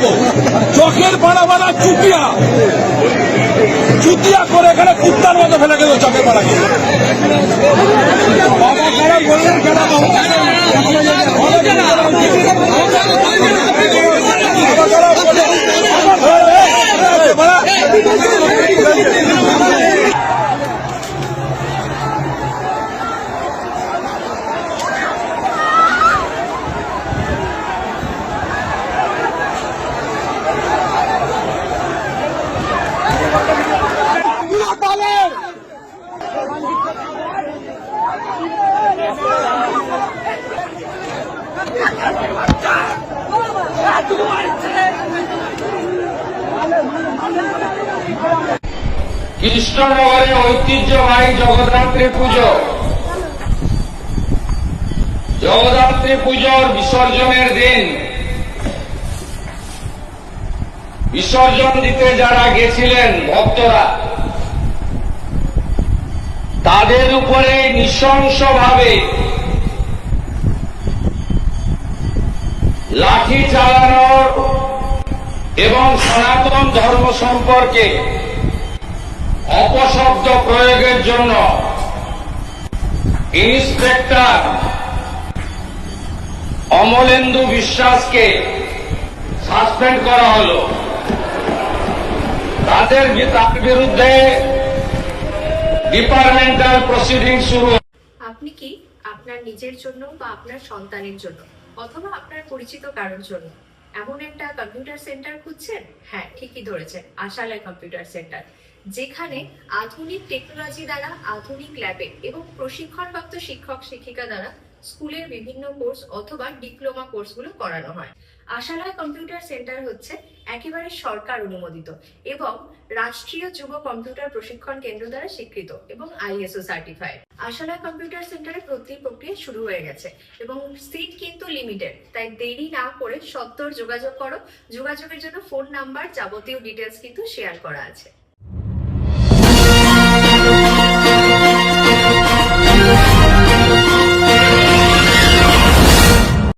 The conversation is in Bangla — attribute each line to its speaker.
Speaker 1: দেখাবো। চকের পাড়া বানা চুতিয়া চুতিয়া করে এখানে কুত্তার মতো ফেলে গেল চকের পাড়াকে। বাবা খারাপ বললেন কেন?
Speaker 2: কৃষ্ণনগরে ঐতিহ্যবাহী জগদ্ধাত্রী পুজো। জগদ্ধাত্রী পুজোর বিসর্জনের দিন বিসর্জন দিতে যারা গেছিলেন ভক্তরা, তাদের উপরে নৃশংসভাবে লাঠি চালানোর এবং সনাতন ধর্ম সম্পর্কে অপশব্দ প্রয়োগের জন্য ইন্সপেক্টর অমলেন্দু বিশ্বাসকে সাসপেন্ড করা হল। তার বিরুদ্ধে ডিপার্টমেন্টাল প্রসিডিং শুরু।
Speaker 3: আপনি কি আপনার নিজের জন্য বা আপনার সন্তানের জন্য অথবা আপনার পরিচিত কারোর জন্য এমন একটা কম্পিউটার সেন্টার খুঁজছেন? হ্যাঁ, ঠিকই ধরেছেন, আশালয় কম্পিউটার সেন্টার, যেখানে আধুনিক টেকনোলজি দ্বারা আধুনিক ল্যাবে এবং প্রশিক্ষণপ্রাপ্ত শিক্ষক শিক্ষিকা দ্বারা স্কুলের বিভিন্ন কোর্স অথবা ডিপ্লোমা কোর্সগুলো করানো হয়। আশালয় কম্পিউটার সেন্টার হচ্ছে একেবারে সরকার অনুমোদিত এবং রাষ্ট্রীয় যুব কম্পিউটার প্রশিক্ষণ কেন্দ্র দ্বারা স্বীকৃত এবং ISO সার্টিফাইড। আশালয় কম্পিউটার সেন্টারে ভর্তির প্রক্রিয়া শুরু হয়ে গেছে এবং সিট কিন্তু লিমিটেড, তাই দেরি না করে সত্বর যোগাযোগ করো। যোগাযোগের জন্য ফোন নাম্বার, যাবতীয় ডিটেলস কিন্তু শেয়ার করা আছে।